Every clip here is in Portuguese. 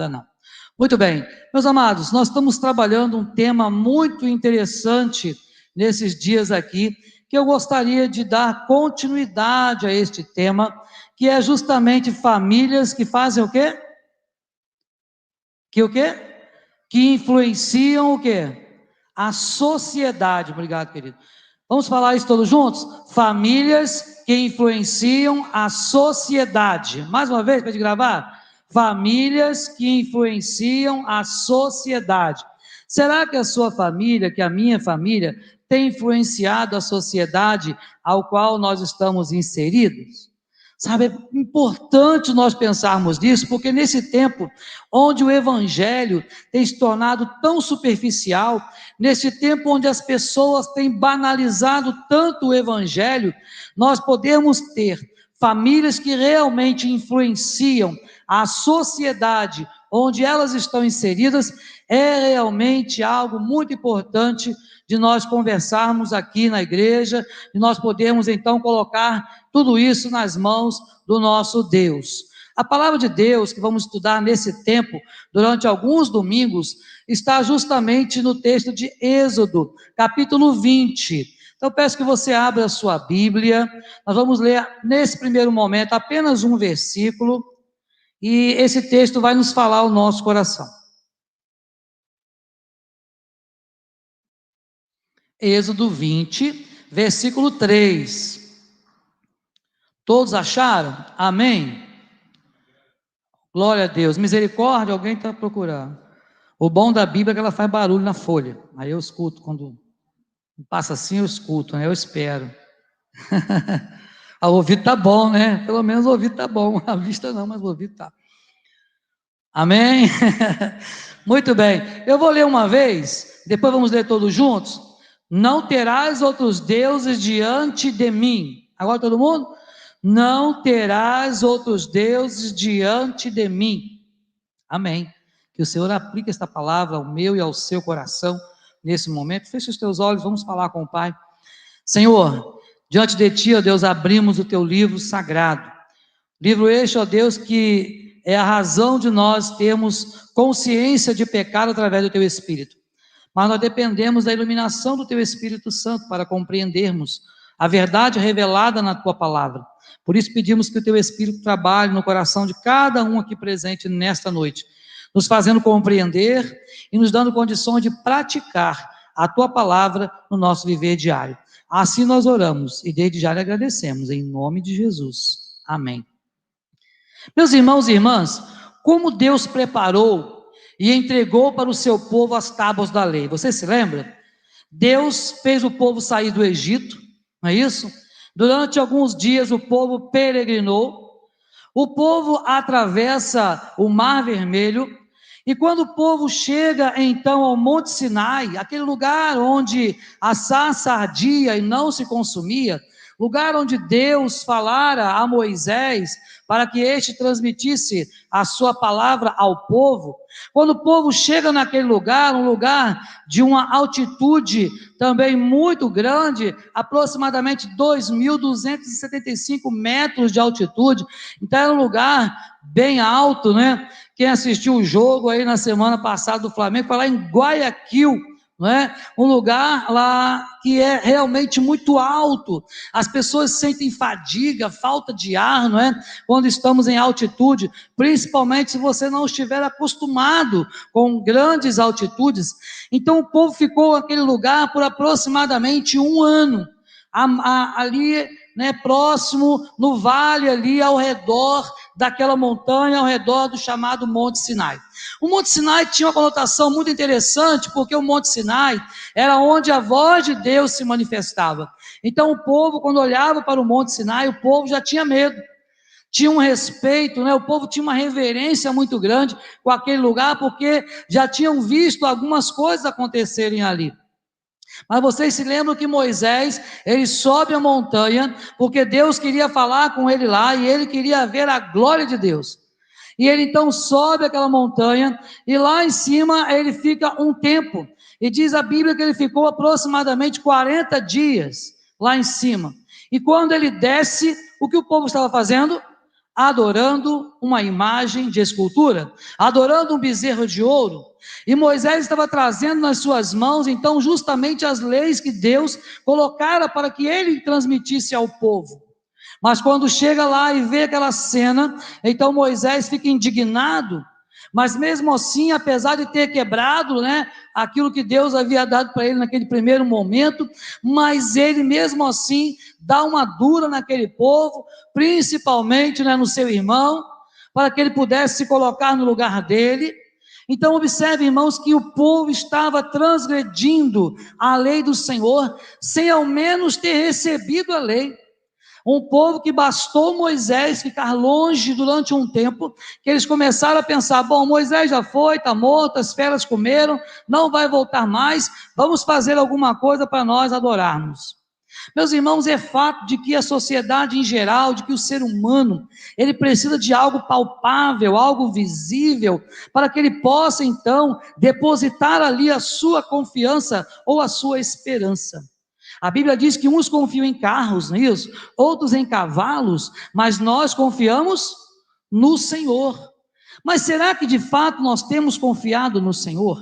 Não. Muito bem, meus amados, nós estamos trabalhando um tema muito interessante nesses dias aqui, que eu gostaria de dar continuidade a este tema, que é justamente famílias que fazem o quê? Que o quê? Que influenciam o quê? A sociedade. Obrigado, querido. Vamos falar isso todos juntos? Famílias que influenciam a sociedade. Mais uma vez, para gente gravar? Famílias que influenciam a sociedade. Será que a sua família, que a minha família, tem influenciado a sociedade ao qual nós estamos inseridos? Sabe, é importante nós pensarmos nisso, porque nesse tempo onde o evangelho tem se tornado tão superficial, nesse tempo onde as pessoas têm banalizado tanto o evangelho, nós podemos ter famílias que realmente influenciam a sociedade onde elas estão inseridas, é realmente algo muito importante de nós conversarmos aqui na igreja, e nós podemos então colocar tudo isso nas mãos do nosso Deus. A palavra de Deus que vamos estudar nesse tempo, durante alguns domingos, está justamente no texto de Êxodo, capítulo 20. Então peço que você abra a sua Bíblia, nós vamos ler nesse primeiro momento apenas um versículo, e esse texto vai nos falar ao nosso coração. Êxodo 20, versículo 3. Todos acharam? Amém? Glória a Deus. Misericórdia, alguém está procurando. O bom da Bíblia é que ela faz barulho na folha. Aí eu escuto, quando passa assim eu escuto, né? Eu espero. O ouvido está bom, né? Pelo menos o ouvido está bom. A vista não, mas o ouvido está. Amém? Muito bem. Eu vou ler uma vez, depois vamos ler todos juntos. Não terás outros deuses diante de mim. Agora todo mundo? Não terás outros deuses diante de mim. Amém. Que o Senhor aplique esta palavra ao meu e ao seu coração nesse momento. Feche os teus olhos, vamos falar com o Pai. Senhor, diante de Ti, ó Deus, abrimos o Teu livro sagrado. Livro este, ó Deus, que é a razão de nós termos consciência de pecado através do Teu Espírito. Mas nós dependemos da iluminação do Teu Espírito Santo para compreendermos a verdade revelada na Tua palavra. Por isso pedimos que o Teu Espírito trabalhe no coração de cada um aqui presente nesta noite, nos fazendo compreender e nos dando condições de praticar a Tua palavra no nosso viver diário. Assim nós oramos e desde já lhe agradecemos, em nome de Jesus. Amém. Meus irmãos e irmãs, como Deus preparou e entregou para o seu povo as tábuas da lei. Você se lembra? Deus fez o povo sair do Egito, não é isso? Durante alguns dias o povo peregrinou, o povo atravessa o Mar Vermelho, e quando o povo chega então ao Monte Sinai, aquele lugar onde a sarça ardia e não se consumia, lugar onde Deus falara a Moisés para que este transmitisse a sua palavra ao povo, quando o povo chega naquele lugar, um lugar de uma altitude também muito grande, aproximadamente 2.275 metros de altitude, então era um lugar bem alto, né? Quem assistiu o jogo aí na semana passada do Flamengo, foi lá em Guayaquil, não é? Um lugar lá que é realmente muito alto, as pessoas sentem fadiga, falta de ar, não é? Quando estamos em altitude, principalmente se você não estiver acostumado com grandes altitudes. Então o povo ficou naquele lugar por aproximadamente um ano, ali, né, próximo, no vale ali, ao redor daquela montanha, ao redor do chamado Monte Sinai. O Monte Sinai tinha uma conotação muito interessante, porque o Monte Sinai era onde a voz de Deus se manifestava. Então o povo, quando olhava para o Monte Sinai, o povo já tinha medo, tinha um respeito, né? O povo tinha uma reverência muito grande com aquele lugar, porque já tinham visto algumas coisas acontecerem ali. Mas vocês se lembram que Moisés, ele sobe a montanha, porque Deus queria falar com ele lá, e ele queria ver a glória de Deus. E ele então sobe aquela montanha, e lá em cima ele fica um tempo, e diz a Bíblia que ele ficou aproximadamente 40 dias lá em cima. E quando ele desce, o que o povo estava fazendo? adorando uma imagem de escultura, adorando um bezerro de ouro. E Moisés estava trazendo nas suas mãos, então, justamente as leis que Deus colocara para que ele transmitisse ao povo. Mas quando chega lá e vê aquela cena, então Moisés fica indignado. Mas mesmo assim, apesar de ter quebrado, aquilo que Deus havia dado para ele naquele primeiro momento, mas ele mesmo assim dá uma dura naquele povo, principalmente, no seu irmão, para que ele pudesse se colocar no lugar dele. Então observe, irmãos, que o povo estava transgredindo a lei do Senhor, sem ao menos ter recebido a lei. Um povo que bastou Moisés ficar longe durante um tempo, que eles começaram a pensar, bom, Moisés já foi, está morto, as feras comeram, não vai voltar mais, vamos fazer alguma coisa para nós adorarmos. Meus irmãos, é fato de que a sociedade em geral, de que o ser humano, ele precisa de algo palpável, algo visível, para que ele possa então depositar ali a sua confiança ou a sua esperança. A Bíblia diz que uns confiam em carros, não é isso? Outros em cavalos, mas nós confiamos no Senhor. Mas será que de fato nós temos confiado no Senhor?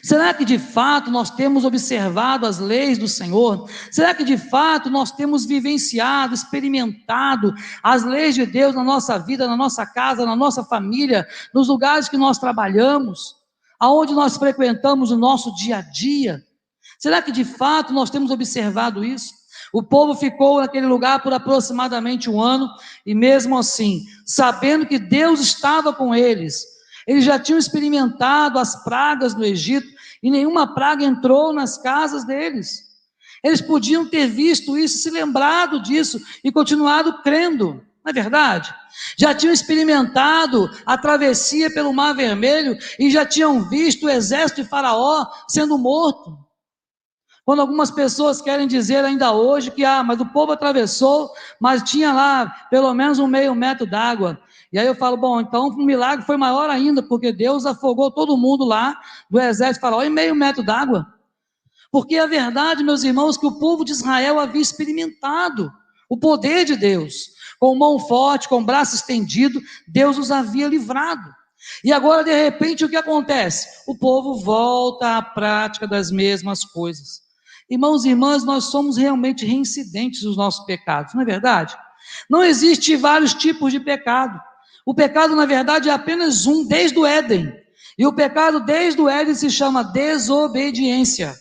Será que de fato nós temos observado as leis do Senhor? Será que de fato nós temos vivenciado, experimentado as leis de Deus na nossa vida, na nossa casa, na nossa família, nos lugares que nós trabalhamos, aonde nós frequentamos o nosso dia a dia? Será que de fato nós temos observado isso? O povo ficou naquele lugar por aproximadamente um ano, e mesmo assim, sabendo que Deus estava com eles, eles já tinham experimentado as pragas no Egito, e nenhuma praga entrou nas casas deles. Eles podiam ter visto isso, se lembrado disso, e continuado crendo, não é verdade? Já tinham experimentado a travessia pelo Mar Vermelho, e já tinham visto o exército de Faraó sendo morto. Quando algumas pessoas querem dizer ainda hoje que, mas o povo atravessou, mas tinha lá pelo menos um meio metro d'água. E aí eu falo, bom, então o milagre foi maior ainda, porque Deus afogou todo mundo lá do exército Faraó em meio metro d'água. Porque a verdade, meus irmãos, que o povo de Israel havia experimentado o poder de Deus. Com mão forte, com braço estendido, Deus os havia livrado. E agora, de repente, o que acontece? O povo volta à prática das mesmas coisas. Irmãos e irmãs, nós somos realmente reincidentes dos nossos pecados, não é verdade? Não existe vários tipos de pecado. O pecado, na verdade, é apenas um, desde o Éden. E o pecado desde o Éden se chama desobediência.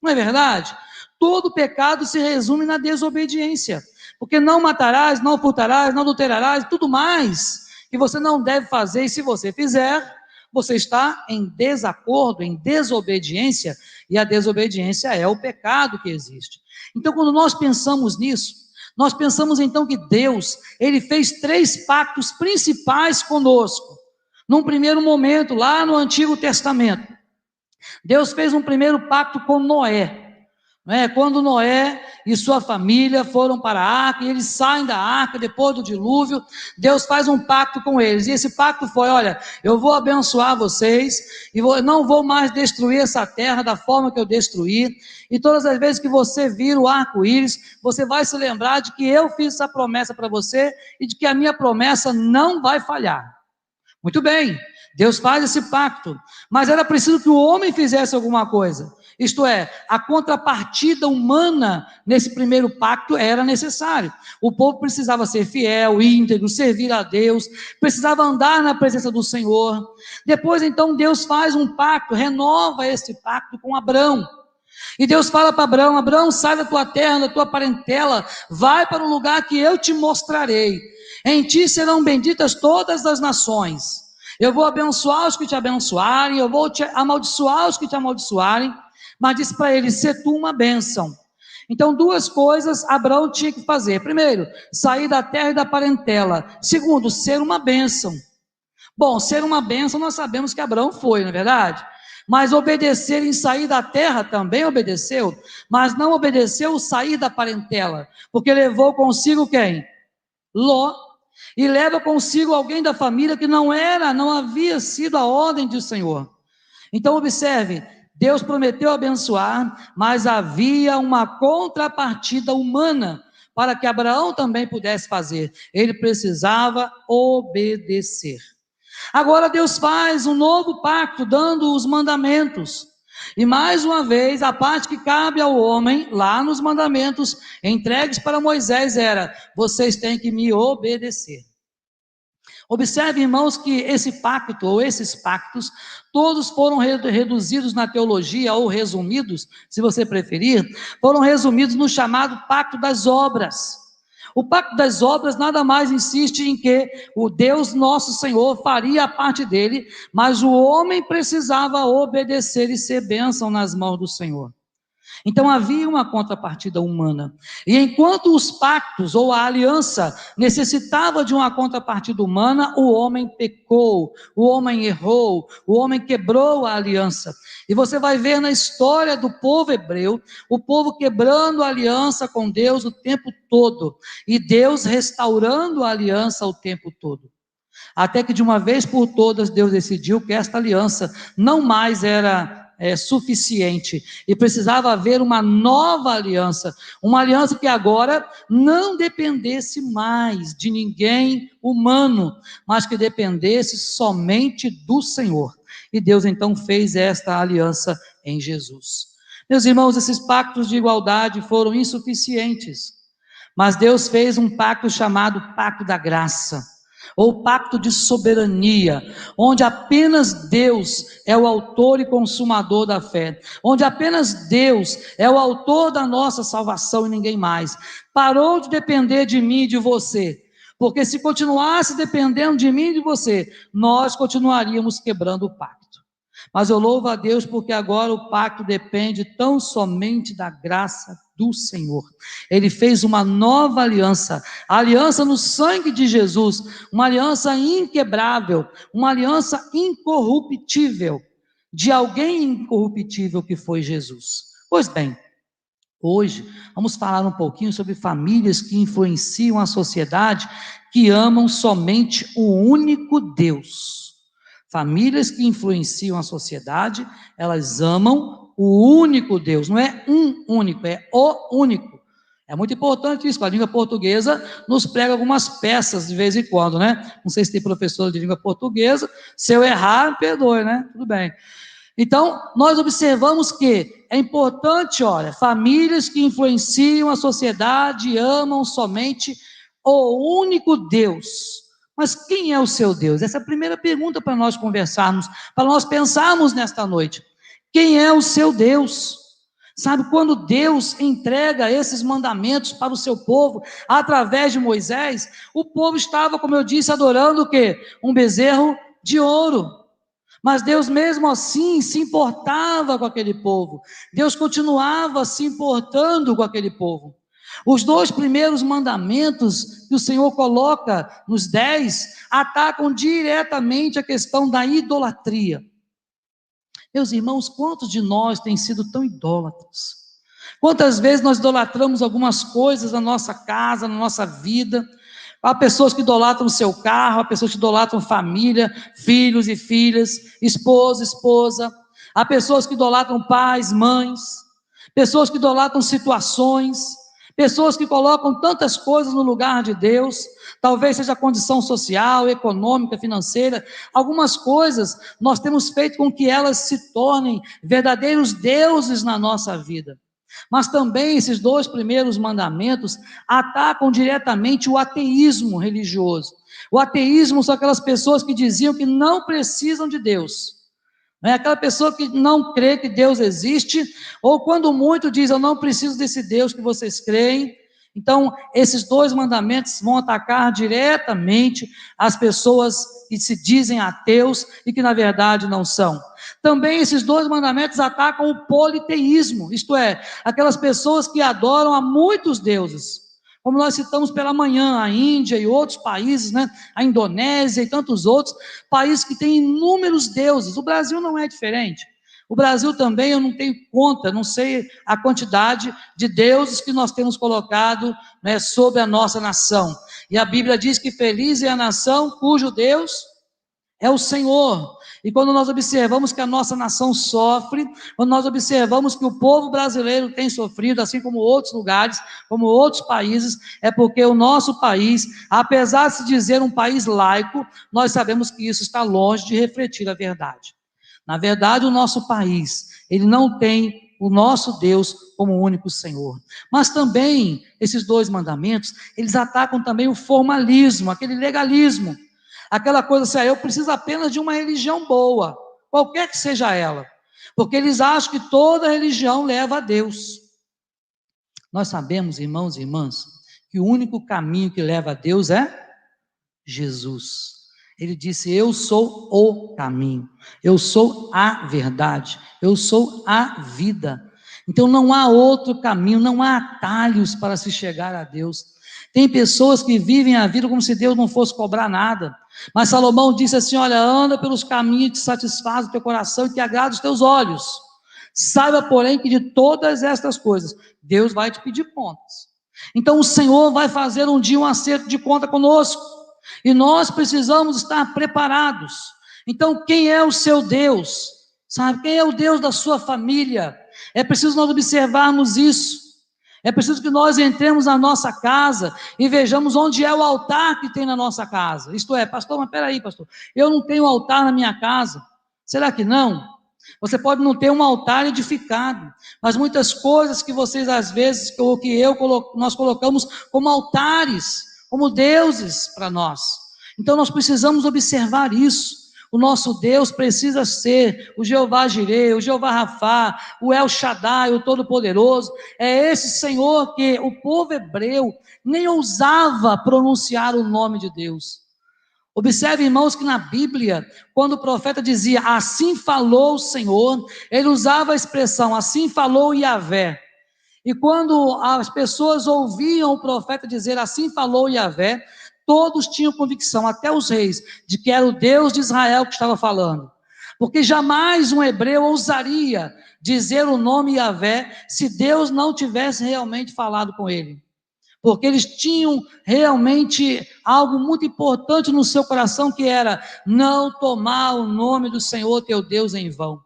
Não é verdade? Todo pecado se resume na desobediência. Porque não matarás, não furtarás, não adulterarás, tudo mais que você não deve fazer. E se você fizer, você está em desacordo, em desobediência, e a desobediência é o pecado que existe. Então, quando nós pensamos nisso, nós pensamos então que Deus, Ele fez 3 pactos principais conosco. Num primeiro momento, lá no Antigo Testamento, Deus fez um primeiro pacto com Noé. Quando Noé e sua família foram para a arca, e eles saem da arca depois do dilúvio, Deus faz um pacto com eles, e esse pacto foi, olha, eu vou abençoar vocês, e não vou mais destruir essa terra da forma que eu destruí, e todas as vezes que você vir o arco-íris, você vai se lembrar de que eu fiz essa promessa para você, e de que a minha promessa não vai falhar. Muito bem, Deus faz esse pacto, mas era preciso que o homem fizesse alguma coisa. Isto é, a contrapartida humana nesse primeiro pacto era necessário. O povo precisava ser fiel, íntegro, servir a Deus, precisava andar na presença do Senhor. Depois, então, Deus faz um pacto, renova esse pacto com Abrão. E Deus fala para Abrão, Abrão, sai da tua terra, da tua parentela, vai para um lugar que eu te mostrarei. Em ti serão benditas todas as nações. Eu vou abençoar os que te abençoarem, eu vou te amaldiçoar os que te amaldiçoarem. Mas disse para ele, ser tu uma bênção. Então 2 coisas Abraão tinha que fazer. Primeiro, sair da terra e da parentela. Segundo, ser uma bênção. Bom, ser uma bênção nós sabemos que Abraão foi, não é verdade? Mas obedecer em sair da terra também obedeceu, mas não obedeceu o sair da parentela, porque levou consigo quem? Ló. E leva consigo alguém da família que não havia sido a ordem do Senhor. Então observe, Deus prometeu abençoar, mas havia uma contrapartida humana, para que Abraão também pudesse fazer. Ele precisava obedecer. Agora Deus faz um novo pacto, dando os mandamentos. E mais uma vez, a parte que cabe ao homem, lá nos mandamentos entregues para Moisés era: vocês têm que me obedecer. Observe, irmãos, que esse pacto, ou esses pactos, todos foram reduzidos na teologia, ou resumidos, se você preferir, foram resumidos no chamado pacto das obras. O pacto das obras nada mais insiste em que o Deus nosso Senhor faria a parte dele, mas o homem precisava obedecer e ser bênção nas mãos do Senhor. Então havia uma contrapartida humana, e enquanto os pactos ou a aliança necessitava de uma contrapartida humana, o homem pecou, o homem errou, o homem quebrou a aliança. E você vai ver na história do povo hebreu, o povo quebrando a aliança com Deus o tempo todo, e Deus restaurando a aliança o tempo todo. Até que de uma vez por todas Deus decidiu que esta aliança não mais era suficiente, e precisava haver uma nova aliança, uma aliança que agora não dependesse mais de ninguém humano, mas que dependesse somente do Senhor. E Deus então fez esta aliança em Jesus. Meus irmãos, esses pactos de igualdade foram insuficientes, mas Deus fez um pacto chamado Pacto da Graça, ou pacto de soberania, onde apenas Deus é o autor e consumador da fé, onde apenas Deus é o autor da nossa salvação e ninguém mais. Parou de depender de mim e de você, porque se continuasse dependendo de mim e de você, nós continuaríamos quebrando o pacto. Mas eu louvo a Deus porque agora o pacto depende tão somente da graça do Senhor. Ele fez uma nova aliança, a aliança no sangue de Jesus, uma aliança inquebrável, uma aliança incorruptível, de alguém incorruptível que foi Jesus. Pois bem, hoje vamos falar um pouquinho sobre famílias que influenciam a sociedade, que amam somente o único Deus. Famílias que influenciam a sociedade, elas amam o único Deus, não é um único, é o único. É muito importante isso, a língua portuguesa nos prega algumas peças de vez em quando, né? Não sei se tem professor de língua portuguesa, se eu errar, perdoe, né? Tudo bem. Então, nós observamos que é importante, olha, famílias que influenciam a sociedade amam somente o único Deus. Mas quem é o seu Deus? Essa é a primeira pergunta para nós conversarmos, para nós pensarmos nesta noite. Quem é o seu Deus? Sabe, quando Deus entrega esses mandamentos para o seu povo, através de Moisés, o povo estava, como eu disse, adorando o quê? Um bezerro de ouro. Mas Deus mesmo assim se importava com aquele povo. Deus continuava se importando com aquele povo. Os 2 primeiros mandamentos que o Senhor coloca nos 10, atacam diretamente a questão da idolatria. Meus irmãos, quantos de nós têm sido tão idólatras? Quantas vezes nós idolatramos algumas coisas na nossa casa, na nossa vida? Há pessoas que idolatram o seu carro, há pessoas que idolatram família, filhos e filhas, esposa, esposa. Há pessoas que idolatram pais, mães. Pessoas que idolatram situações. Pessoas que colocam tantas coisas no lugar de Deus, talvez seja a condição social, econômica, financeira, algumas coisas nós temos feito com que elas se tornem verdadeiros deuses na nossa vida. Mas também esses 2 primeiros mandamentos atacam diretamente o ateísmo religioso. O ateísmo são aquelas pessoas que diziam que não precisam de Deus. É aquela pessoa que não crê que Deus existe, ou quando muito diz, eu não preciso desse Deus que vocês creem. Então, esses 2 mandamentos vão atacar diretamente as pessoas que se dizem ateus e que na verdade não são. Também esses 2 mandamentos atacam o politeísmo, isto é, aquelas pessoas que adoram a muitos deuses. Como nós citamos pela manhã, a Índia e outros países, né? A Indonésia e tantos outros, países que têm inúmeros deuses. O Brasil não é diferente. O Brasil também, eu não tenho conta, não sei a quantidade de deuses que nós temos colocado, né, sobre a nossa nação. E a Bíblia diz que feliz é a nação cujo Deus É o Senhor. E quando nós observamos que a nossa nação sofre, quando nós observamos que o povo brasileiro tem sofrido, assim como outros lugares, como outros países, é porque o nosso país, apesar de se dizer um país laico, nós sabemos que isso está longe de refletir a verdade. Na verdade, o nosso país, ele não tem o nosso Deus como único Senhor. Mas também, esses dois mandamentos, eles atacam também o formalismo, aquele legalismo. Aquela coisa assim, eu preciso apenas de uma religião boa, qualquer que seja ela, porque eles acham que toda religião leva a Deus. Nós sabemos, irmãos e irmãs, que o único caminho que leva a Deus é Jesus. Ele disse, eu sou o caminho, eu sou a verdade, eu sou a vida. Então não há outro caminho, não há atalhos para se chegar a Deus. Tem pessoas que vivem a vida como se Deus não fosse cobrar nada. Mas Salomão disse assim, olha, anda pelos caminhos que satisfazem o teu coração e que agradam os teus olhos. Saiba, porém, que de todas estas coisas, Deus vai te pedir contas. Então o Senhor vai fazer um dia um acerto de conta conosco. E nós precisamos estar preparados. Então quem é o seu Deus? Sabe, quem é o Deus da sua família? É preciso nós observarmos isso. É preciso que nós entremos na nossa casa e vejamos onde é o altar que tem na nossa casa. Isto é, pastor, mas peraí, pastor, eu não tenho altar na minha casa. Será que não? Você pode não ter um altar edificado, mas muitas coisas que vocês às vezes, ou que nós colocamos como altares, como deuses para nós. Então nós precisamos observar isso. O nosso Deus precisa ser o Jeová Jireh, o Jeová Rafá, o El Shaddai, o Todo-Poderoso. É esse Senhor que o povo hebreu nem ousava pronunciar o nome de Deus. Observe, irmãos, que na Bíblia, quando o profeta dizia, assim falou o Senhor, ele usava a expressão, assim falou Yahvé. E quando as pessoas ouviam o profeta dizer, assim falou Yahvé, todos tinham convicção, até os reis, de que era o Deus de Israel que estava falando. Porque jamais um hebreu ousaria dizer o nome Yahvé, se Deus não tivesse realmente falado com ele. Porque eles tinham realmente algo muito importante no seu coração, que era não tomar o nome do Senhor teu Deus em vão.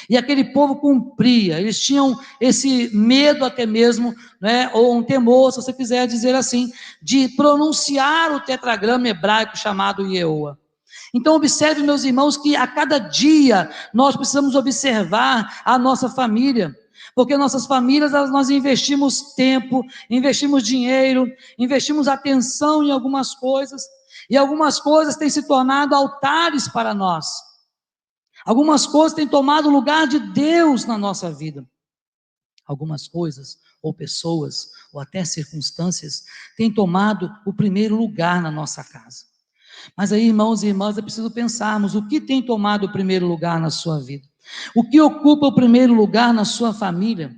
E aquele povo cumpria, eles tinham esse medo até mesmo, né, ou um temor, se você quiser dizer assim, de pronunciar o tetragrama hebraico chamado Yehoa. Então observe, meus irmãos, que a cada dia nós precisamos observar a nossa família, porque nossas famílias, nós investimos tempo, investimos dinheiro, investimos atenção em algumas coisas, e algumas coisas têm se tornado altares para nós. Algumas coisas têm tomado o lugar de Deus na nossa vida. Algumas coisas, ou pessoas, ou até circunstâncias, têm tomado o primeiro lugar na nossa casa. Mas aí, irmãos e irmãs, é preciso pensarmos o que tem tomado o primeiro lugar na sua vida. O que ocupa o primeiro lugar na sua família?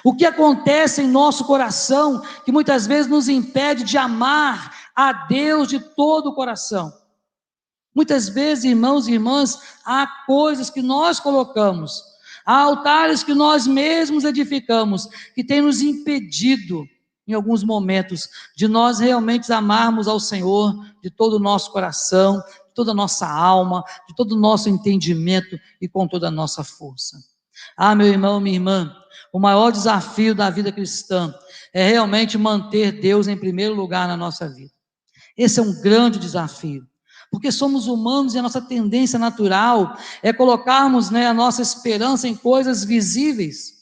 O que acontece em nosso coração que muitas vezes nos impede de amar a Deus de todo o coração? Muitas vezes, irmãos e irmãs, há coisas que nós colocamos, há altares que nós mesmos edificamos, que tem nos impedido, em alguns momentos, de nós realmente amarmos ao Senhor de todo o nosso coração, de toda a nossa alma, de todo o nosso entendimento e com toda a nossa força. Ah, meu irmão, minha irmã, o maior desafio da vida cristã é realmente manter Deus em primeiro lugar na nossa vida. Esse é um grande desafio. Porque somos humanos e a nossa tendência natural é colocarmos, né, a nossa esperança em coisas visíveis.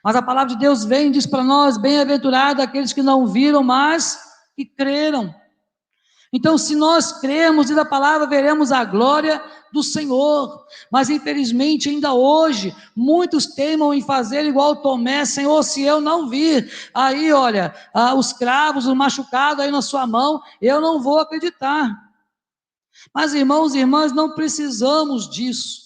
Mas a palavra de Deus vem e diz para nós, bem-aventurado aqueles que não viram, mas que creram. Então, se nós cremos, diz a palavra, veremos a glória do Senhor. Mas infelizmente ainda hoje, muitos teimam em fazer igual Tomé, Senhor, se eu não vir, aí olha, os cravos, o machucado aí na sua mão, eu não vou acreditar. Mas irmãos e irmãs, não precisamos disso.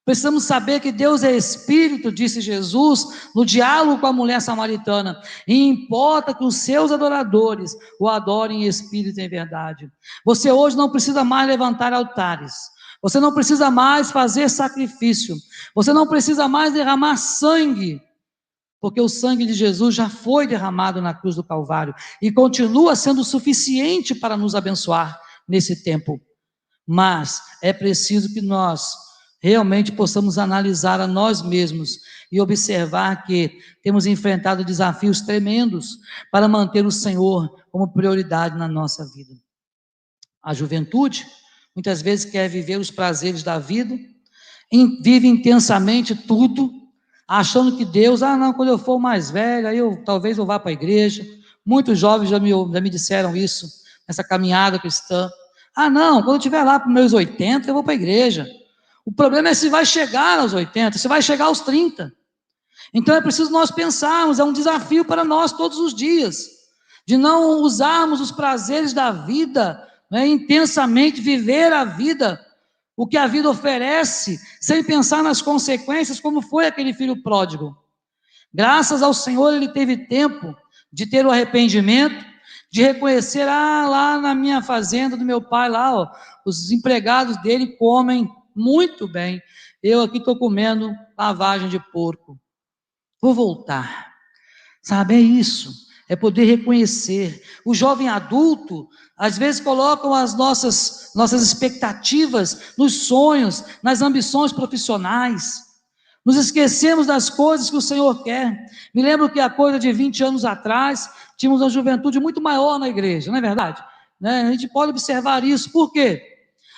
Precisamos saber que Deus é Espírito, disse Jesus no diálogo com a mulher samaritana, e importa que os seus adoradores o adorem em espírito e em verdade. Você hoje não precisa mais levantar altares, você não precisa mais fazer sacrifício, você não precisa mais derramar sangue, porque o sangue de Jesus já foi derramado na cruz do Calvário, e continua sendo suficiente para nos abençoar nesse tempo. mas é preciso que nós realmente possamos analisar a nós mesmos e observar que temos enfrentado desafios tremendos para manter o Senhor como prioridade na nossa vida. A juventude muitas vezes quer viver os prazeres da vida, vive intensamente tudo, achando que Deus, não, quando eu for mais velho, aí talvez eu vá para a igreja. Muitos jovens já me disseram isso, nessa caminhada cristã. Não, quando eu estiver lá para os meus 80, eu vou para a igreja. O problema é se vai chegar aos 80, se vai chegar aos 30. Então é preciso nós pensarmos, é um desafio para nós todos os dias, de não usarmos os prazeres da vida, intensamente viver a vida, o que a vida oferece, sem pensar nas consequências, como foi aquele filho pródigo. Graças ao Senhor, ele teve tempo de ter o arrependimento, de reconhecer, lá na minha fazenda do meu pai, lá, os empregados dele comem muito bem, eu aqui estou comendo lavagem de porco, vou voltar, sabe, é isso, é poder reconhecer. O jovem adulto, às vezes colocam as nossas expectativas nos sonhos, nas ambições profissionais, nos esquecemos das coisas que o Senhor quer. Me lembro que há coisa de 20 anos atrás, tínhamos uma juventude muito maior na igreja, não é verdade? A gente pode observar isso, por quê?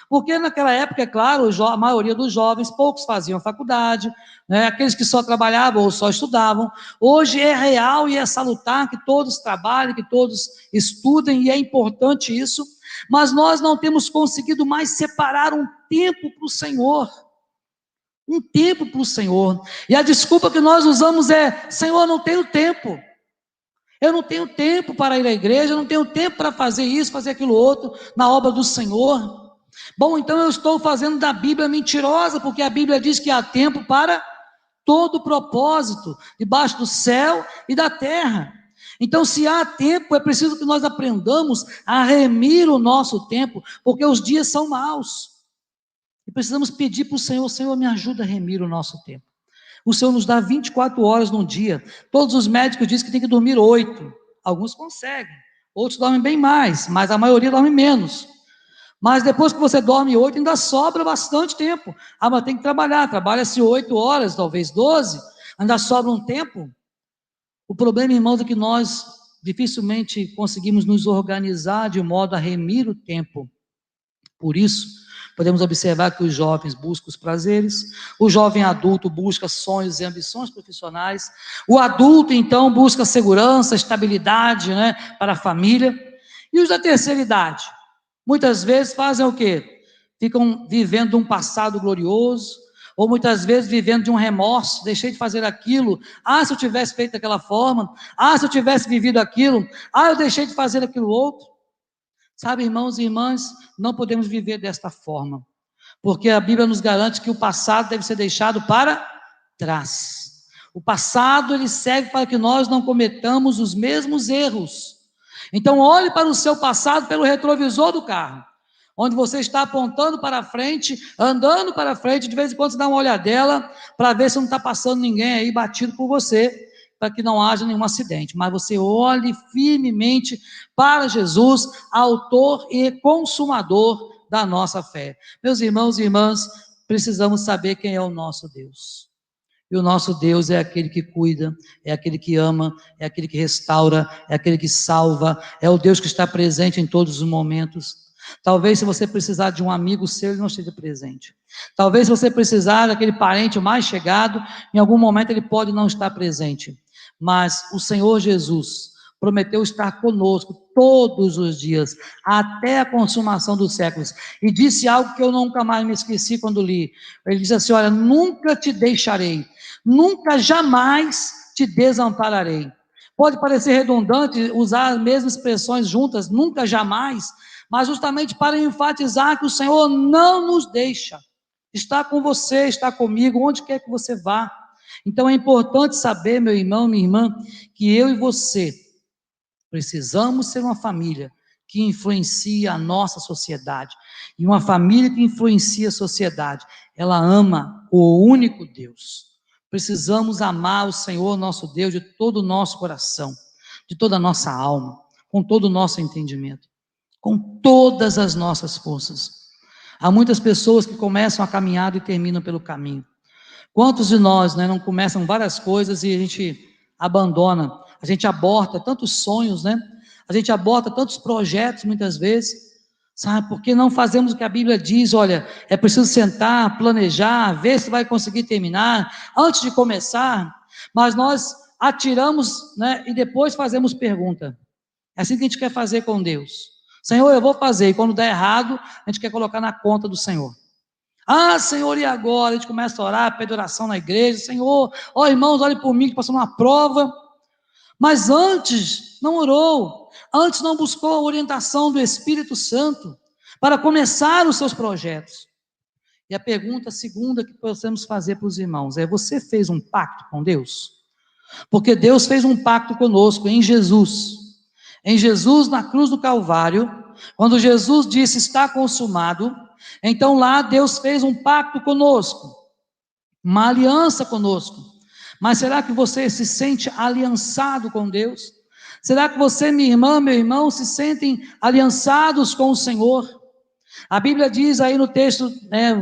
Porque naquela época, é claro, a maioria dos jovens, poucos faziam faculdade, aqueles que só trabalhavam ou só estudavam. Hoje é real e é salutar que todos trabalhem, que todos estudem, e é importante isso, mas nós não temos conseguido mais separar um tempo para o Senhor. Um tempo para o Senhor. E a desculpa que nós usamos é: Senhor, não tenho tempo. Eu não tenho tempo para ir à igreja, eu não tenho tempo para fazer isso, fazer aquilo outro, na obra do Senhor. Bom, então eu estou fazendo da Bíblia mentirosa, porque a Bíblia diz que há tempo para todo propósito, debaixo do céu e da terra. Então, se há tempo, é preciso que nós aprendamos a remir o nosso tempo, porque os dias são maus. E precisamos pedir para o Senhor: Senhor, me ajuda a remir o nosso tempo. O Senhor nos dá 24 horas num dia. Todos os médicos dizem que tem que dormir 8. Alguns conseguem, outros dormem bem mais, mas a maioria dorme menos. Mas depois que você dorme 8, ainda sobra bastante tempo. Mas tem que trabalhar, trabalha-se 8 horas, talvez 12, ainda sobra um tempo. O problema, irmãos, é que nós dificilmente conseguimos nos organizar de modo a remir o tempo. Por isso, podemos observar que os jovens buscam os prazeres, o jovem adulto busca sonhos e ambições profissionais, o adulto, então, busca segurança, estabilidade, para a família, e os da terceira idade, muitas vezes fazem o quê? Ficam vivendo um passado glorioso, ou muitas vezes vivendo de um remorso: deixei de fazer aquilo, se eu tivesse feito daquela forma, se eu tivesse vivido aquilo, eu deixei de fazer aquilo outro. Sabe, irmãos e irmãs, não podemos viver desta forma, porque a Bíblia nos garante que o passado deve ser deixado para trás. O passado, ele serve para que nós não cometamos os mesmos erros. Então, olhe para o seu passado pelo retrovisor do carro, onde você está apontando para frente, andando para frente, de vez em quando você dá uma olhadela, para ver se não está passando ninguém aí batido por você, para que não haja nenhum acidente, mas você olhe firmemente para Jesus, autor e consumador da nossa fé. Meus irmãos e irmãs, precisamos saber quem é o nosso Deus. E o nosso Deus é aquele que cuida, é aquele que ama, é aquele que restaura, é aquele que salva, é o Deus que está presente em todos os momentos. Talvez, se você precisar de um amigo seu, ele não esteja presente. Talvez, se você precisar daquele parente mais chegado, em algum momento ele pode não estar presente. Mas o Senhor Jesus prometeu estar conosco todos os dias, até a consumação dos séculos, e disse algo que eu nunca mais me esqueci quando li. Ele disse assim: olha, nunca te deixarei, nunca jamais te desampararei. Pode parecer redundante usar as mesmas expressões juntas, nunca, jamais, mas justamente para enfatizar que o Senhor não nos deixa, está com você, está comigo, onde quer que você vá. Então é importante saber, meu irmão, minha irmã, que eu e você precisamos ser uma família que influencia a nossa sociedade. E uma família que influencia a sociedade, ela ama o único Deus. Precisamos amar o Senhor nosso Deus de todo o nosso coração, de toda a nossa alma, com todo o nosso entendimento, com todas as nossas forças. Há muitas pessoas que começam a caminhada e terminam pelo caminho. Quantos de nós, né, não começam várias coisas e a gente abandona, a gente aborta tantos sonhos, né? A gente aborta tantos projetos muitas vezes, sabe? Porque não fazemos o que a Bíblia diz. Olha, é preciso sentar, planejar, ver se vai conseguir terminar, antes de começar, mas nós atiramos, né, e depois fazemos pergunta. É assim que a gente quer fazer com Deus. Senhor, eu vou fazer, e quando der errado, a gente quer colocar na conta do Senhor. Ah, Senhor, e agora? A gente começa a orar, pede oração na igreja. Senhor, ó irmãos, olhe por mim que passou uma prova. Mas antes não orou, antes não buscou a orientação do Espírito Santo para começar os seus projetos. E a pergunta segunda que podemos fazer para os irmãos é: você fez um pacto com Deus? Porque Deus fez um pacto conosco em Jesus. Em Jesus, na cruz do Calvário, quando Jesus disse está consumado, então lá Deus fez um pacto conosco, uma aliança conosco. Mas será que você se sente aliançado com Deus? Será que você, minha irmã, meu irmão, se sentem aliançados com o Senhor? A Bíblia diz aí no texto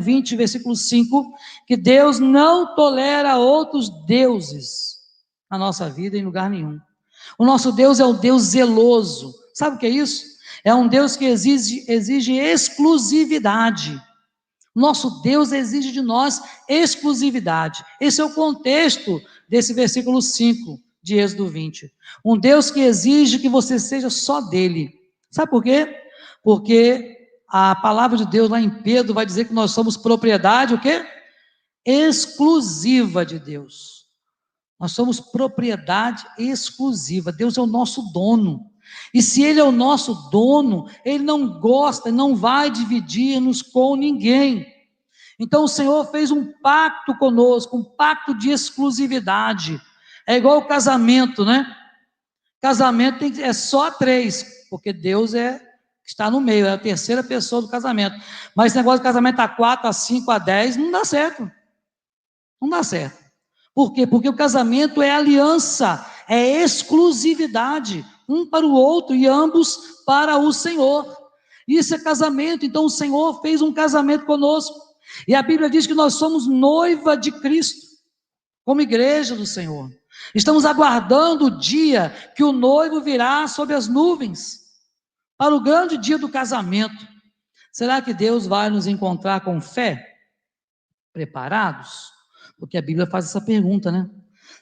20, versículo 5, que Deus não tolera outros deuses na nossa vida em lugar nenhum. O nosso Deus é um Deus zeloso. Sabe o que é isso? É um Deus que exige exclusividade. Nosso Deus exige de nós exclusividade. Esse é o contexto desse versículo 5 de Êxodo 20. Um Deus que exige que você seja só dele. Sabe por quê? Porque a palavra de Deus lá em Pedro vai dizer que nós somos propriedade, o quê? Exclusiva de Deus. Nós somos propriedade exclusiva. Deus é o nosso dono. E se Ele é o nosso dono, Ele não gosta, não vai dividir-nos com ninguém. Então o Senhor fez um pacto conosco, um pacto de exclusividade. É igual o casamento, né? Casamento é só 3, porque Deus está no meio, é a terceira pessoa do casamento. Mas esse negócio de casamento a 4, a 5, a 10, não dá certo. Não dá certo. Por quê? Porque o casamento é aliança, é exclusividade, um para o outro e ambos para o Senhor. Isso é casamento. Então o Senhor fez um casamento conosco. E a Bíblia diz que nós somos noiva de Cristo, como igreja do Senhor. Estamos aguardando o dia que o noivo virá sobre as nuvens, para o grande dia do casamento. Será que Deus vai nos encontrar com fé? Preparados? Porque a Bíblia faz essa pergunta, né?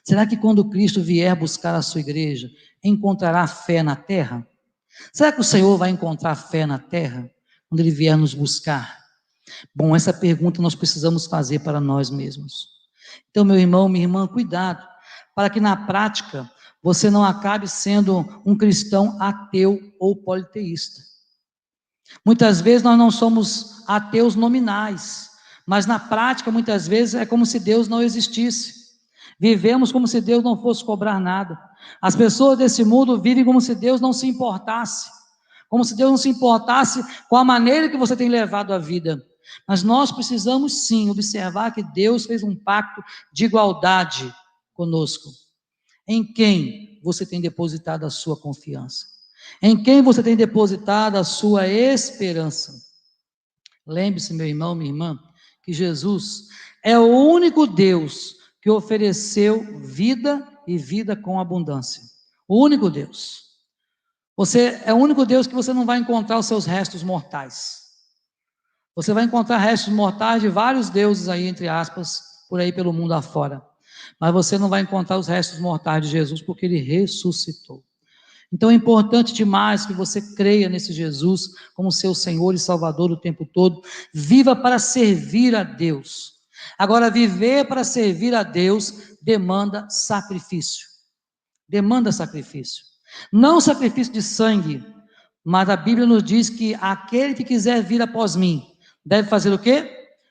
Será que quando Cristo vier buscar a sua igreja, encontrará fé na terra? Será que o Senhor vai encontrar fé na terra, quando Ele vier nos buscar? Bom, essa pergunta nós precisamos fazer para nós mesmos. Então, meu irmão, minha irmã, cuidado, para que na prática você não acabe sendo um cristão ateu ou politeísta. Muitas vezes nós não somos ateus nominais, mas na prática muitas vezes é como se Deus não existisse. Vivemos como se Deus não fosse cobrar nada. As pessoas desse mundo vivem como se Deus não se importasse, como se Deus não se importasse com a maneira que você tem levado a vida. Mas nós precisamos sim observar que Deus fez um pacto de igualdade conosco. Em quem você tem depositado a sua confiança? Em quem você tem depositado a sua esperança? Lembre-se, meu irmão, minha irmã, que Jesus é o único Deus que ofereceu vida e vida com abundância. O único Deus. Você é o único Deus que você não vai encontrar os seus restos mortais. Você vai encontrar restos mortais de vários deuses aí, entre aspas, por aí pelo mundo afora. Mas você não vai encontrar os restos mortais de Jesus, porque Ele ressuscitou. Então é importante demais que você creia nesse Jesus como seu Senhor e Salvador o tempo todo. Viva para servir a Deus. Agora, viver para servir a Deus demanda sacrifício. Demanda sacrifício. Não sacrifício de sangue, mas a Bíblia nos diz que aquele que quiser vir após mim, deve fazer o quê?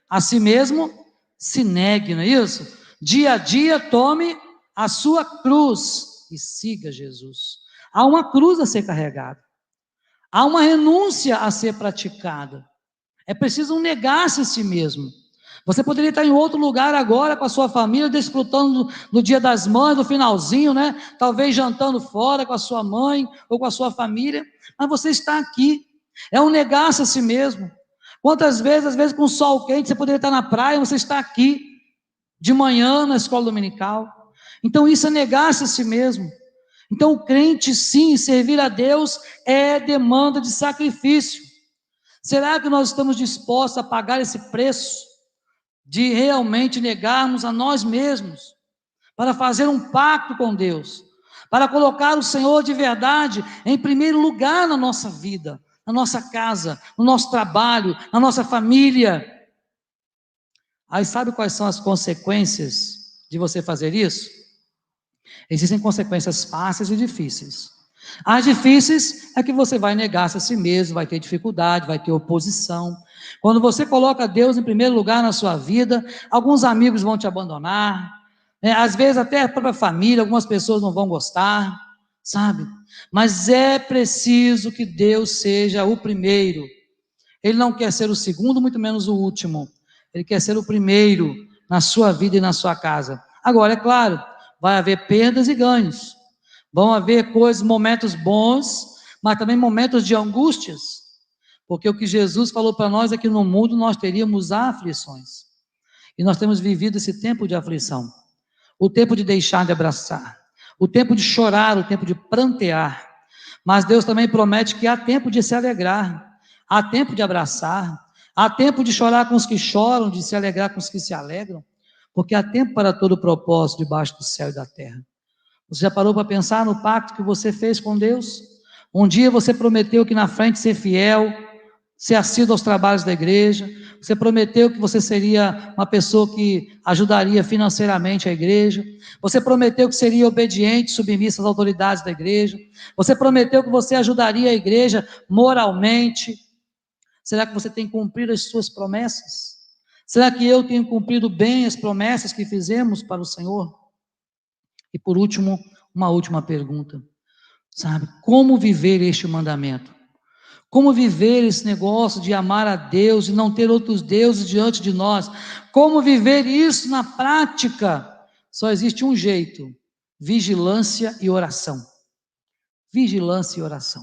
A si mesmo se negue, não é isso? Dia a dia tome a sua cruz e siga Jesus. Há uma cruz a ser carregada. Há uma renúncia a ser praticada. É preciso negar-se a si mesmo. Você poderia estar em outro lugar agora com a sua família, desfrutando do Dia das Mães, do finalzinho, né? Talvez jantando fora com a sua mãe ou com a sua família, mas você está aqui. É um negar-se a si mesmo. Quantas vezes, às vezes com sol quente, você poderia estar na praia, você está aqui, de manhã na escola dominical. Então isso é negar-se a si mesmo. Então o crente sim, servir a Deus é demanda de sacrifício. Será que nós estamos dispostos a pagar esse preço de realmente negarmos a nós mesmos, para fazer um pacto com Deus, para colocar o Senhor de verdade em primeiro lugar na nossa vida, na nossa casa, no nosso trabalho, na nossa família? Aí sabe quais são as consequências de você fazer isso? Existem consequências fáceis e difíceis. As difíceis é que você vai negar-se a si mesmo, vai ter dificuldade, vai ter oposição. Quando você coloca Deus em primeiro lugar na sua vida, alguns amigos vão te abandonar, né? Às vezes até a própria família, algumas pessoas não vão gostar, sabe? Mas é preciso que Deus seja o primeiro. Ele não quer ser o segundo, muito menos o último. Ele quer ser o primeiro na sua vida e na sua casa. Agora, é claro, vai haver perdas e ganhos. Vão haver coisas, momentos bons, mas também momentos de angústias. Porque o que Jesus falou para nós é que no mundo nós teríamos aflições. E nós temos vivido esse tempo de aflição. O tempo de deixar de abraçar. O tempo de chorar, o tempo de prantear. Mas Deus também promete que há tempo de se alegrar. Há tempo de abraçar. Há tempo de chorar com os que choram, de se alegrar com os que se alegram. Porque há tempo para todo propósito debaixo do céu e da terra. Você já parou para pensar no pacto que você fez com Deus? Um dia você prometeu que na frente ser fiel, ser assíduo aos trabalhos da igreja. Você prometeu que você seria uma pessoa que ajudaria financeiramente a igreja. Você prometeu que seria obediente, submissa às autoridades da igreja. Você prometeu que você ajudaria a igreja moralmente. Será que você tem cumprido as suas promessas? Será que eu tenho cumprido bem as promessas que fizemos para o Senhor? E por último, uma última pergunta, sabe? Como viver este mandamento? Como viver esse negócio de amar a Deus e não ter outros deuses diante de nós? Como viver isso na prática? Só existe um jeito: vigilância e oração. Vigilância e oração.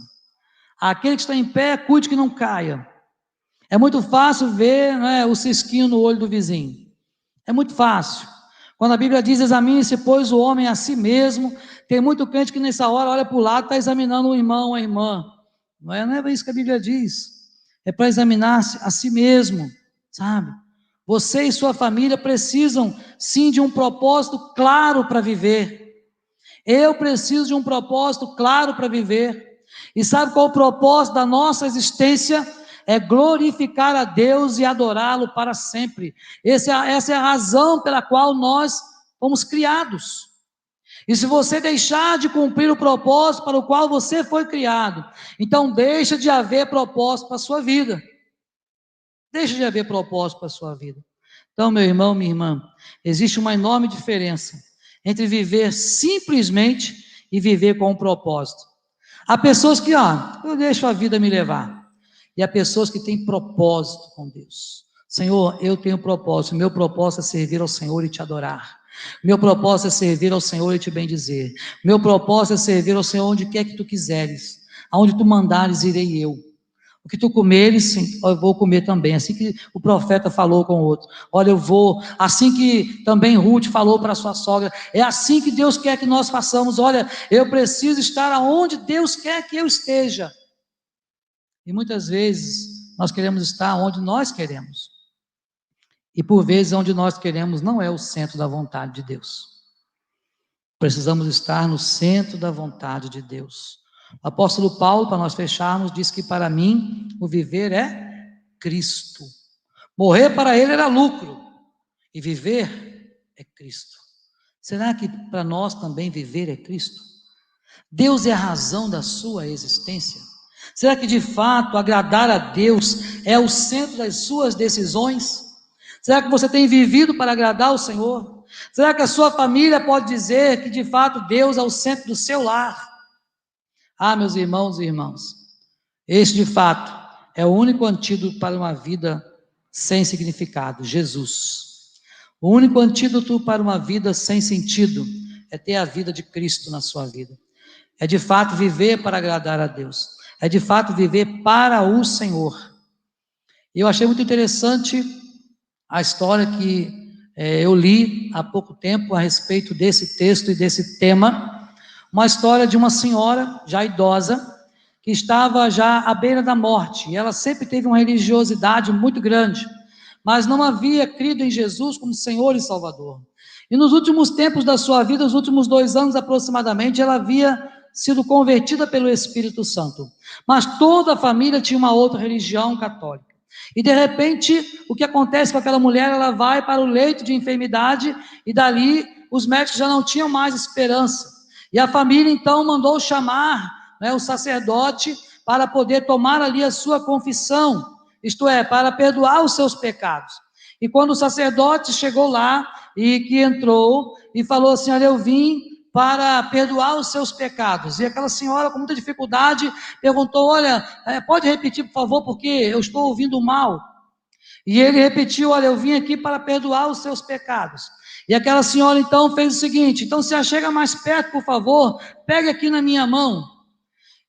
Aquele que está em pé, cuide que não caia. É muito fácil ver, né, o cisquinho no olho do vizinho. É muito fácil. Quando a Bíblia diz: examine-se, pois, o homem a si mesmo, tem muito crente que nessa hora olha para o lado e está examinando o irmão, a irmã. Não é isso que a Bíblia diz. É para examinar a si mesmo, sabe? Você e sua família precisam, sim, de um propósito claro para viver. Eu preciso de um propósito claro para viver. E sabe qual é o propósito da nossa existência? É glorificar a Deus e adorá-lo para sempre. Essa é a razão pela qual nós fomos criados. E se você deixar de cumprir o propósito para o qual você foi criado, então deixa de haver propósito para a sua vida. Deixa de haver propósito para a sua vida. Então, meu irmão, minha irmã, existe uma enorme diferença entre viver simplesmente e viver com um propósito. Há pessoas que, eu deixo a vida me levar. E há pessoas que têm propósito com Deus. Senhor, eu tenho propósito. Meu propósito é servir ao Senhor e te adorar. Meu propósito é servir ao Senhor e te bendizer. Meu propósito é servir ao Senhor onde quer que tu quiseres. Aonde tu mandares, irei eu. O que tu comeres, sim, eu vou comer também. Assim que o profeta falou com o outro. Olha, eu vou. Assim que também Ruth falou para a sua sogra. É assim que Deus quer que nós façamos. Olha, eu preciso estar aonde Deus quer que eu esteja. E muitas vezes nós queremos estar onde nós queremos. E por vezes onde nós queremos não é o centro da vontade de Deus. Precisamos estar no centro da vontade de Deus. O apóstolo Paulo, para nós fecharmos, diz que para mim o viver é Cristo. Morrer para ele era lucro. E viver é Cristo. Será que para nós também viver é Cristo? Deus é a razão da sua existência? Será que de fato agradar a Deus é o centro das suas decisões? Será que você tem vivido para agradar o Senhor? Será que a sua família pode dizer que de fato Deus é o centro do seu lar? Meus irmãos e irmãs, este de fato é o único antídoto para uma vida sem significado: Jesus. O único antídoto para uma vida sem sentido é ter a vida de Cristo na sua vida. É de fato viver para agradar a Deus. É de fato viver para o Senhor. E eu achei muito interessante a história que eu li há pouco tempo a respeito desse texto e desse tema, uma história de uma senhora já idosa, que estava já à beira da morte, e ela sempre teve uma religiosidade muito grande, mas não havia crido em Jesus como Senhor e Salvador. E nos últimos tempos da sua vida, os últimos 2 anos aproximadamente, ela havia sido convertida pelo Espírito Santo, mas toda a família tinha uma outra religião católica. E de repente, o que acontece com aquela mulher? Ela vai para o leito de enfermidade, e dali os médicos já não tinham mais esperança, e a família então mandou chamar, né, o sacerdote, para poder tomar ali a sua confissão, isto é, para perdoar os seus pecados. E quando o sacerdote chegou lá, e que entrou, e falou assim: olha, eu vim para perdoar os seus pecados, e aquela senhora com muita dificuldade perguntou: olha, pode repetir por favor, porque eu estou ouvindo mal. E ele repetiu: olha, eu vim aqui para perdoar os seus pecados. E aquela senhora então fez o seguinte: então se chega mais perto por favor, pegue aqui na minha mão.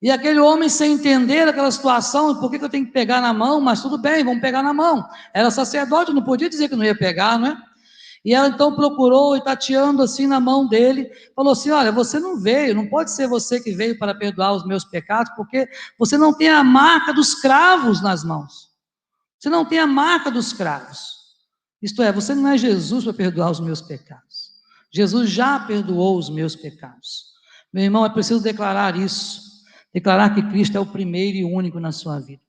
E aquele homem, sem entender aquela situação, por que eu tenho que pegar na mão? Mas tudo bem, vamos pegar na mão. Era sacerdote, não podia dizer que não ia pegar, não é? E ela então procurou, e tateando assim na mão dele, falou assim: olha, você não veio, não pode ser você que veio para perdoar os meus pecados, porque você não tem a marca dos cravos nas mãos, você não tem a marca dos cravos, isto é, você não é Jesus para perdoar os meus pecados, Jesus já perdoou os meus pecados. Meu irmão, é preciso declarar isso, declarar que Cristo é o primeiro e único na sua vida.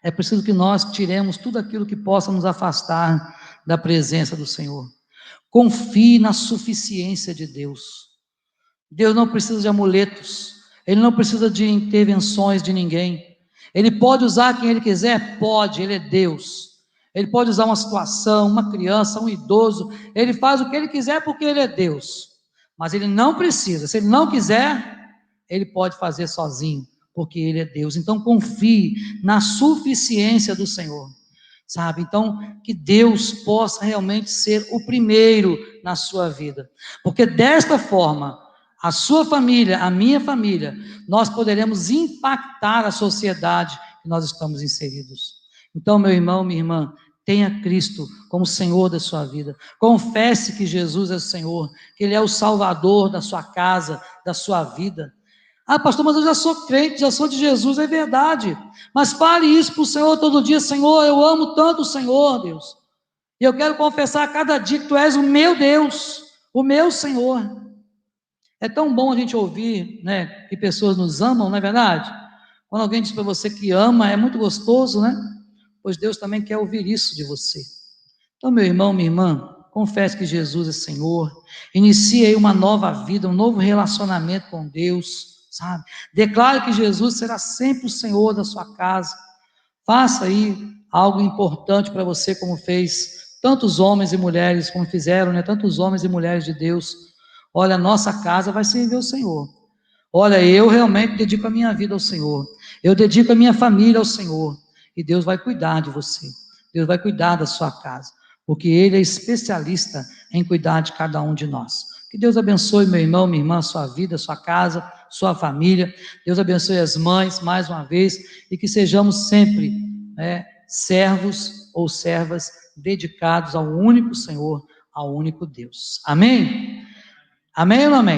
É preciso que nós tiremos tudo aquilo que possa nos afastar da presença do Senhor. Confie na suficiência de Deus. Deus não precisa de amuletos, Ele não precisa de intervenções de ninguém. Ele pode usar quem Ele quiser? Pode, Ele é Deus. Ele pode usar uma situação, uma criança, um idoso, Ele faz o que Ele quiser porque Ele é Deus. Mas Ele não precisa, se Ele não quiser, Ele pode fazer sozinho, porque Ele é Deus. Então confie na suficiência do Senhor, sabe? Então que Deus possa realmente ser o primeiro na sua vida, porque desta forma, a sua família, a minha família, nós poderemos impactar a sociedade que nós estamos inseridos. Então, meu irmão, minha irmã, tenha Cristo como Senhor da sua vida, confesse que Jesus é o Senhor, que Ele é o Salvador da sua casa, da sua vida. Ah, pastor, mas eu já sou crente, já sou de Jesus, é verdade, mas fale isso para o Senhor todo dia: Senhor, eu amo tanto o Senhor, Deus, e eu quero confessar a cada dia que Tu és o meu Deus, o meu Senhor. É tão bom a gente ouvir, né, que pessoas nos amam, não é verdade? Quando alguém diz para você que ama, é muito gostoso, né? Pois Deus também quer ouvir isso de você. Então, meu irmão, minha irmã, confesse que Jesus é Senhor, inicie aí uma nova vida, um novo relacionamento com Deus, sabe? Declare que Jesus será sempre o Senhor da sua casa. Faça aí algo importante para você, como fez tantos homens e mulheres, como fizeram, né? Tantos homens e mulheres de Deus. Olha, a nossa casa vai servir ao Senhor. Olha, eu realmente dedico a minha vida ao Senhor. Eu dedico a minha família ao Senhor. E Deus vai cuidar de você. Deus vai cuidar da sua casa, porque Ele é especialista em cuidar de cada um de nós. Que Deus abençoe, meu irmão, minha irmã, sua vida, sua casa, sua família. Deus abençoe as mães, mais uma vez, e que sejamos sempre, né, servos ou servas dedicados ao único Senhor, ao único Deus. Amém? Amém ou não amém?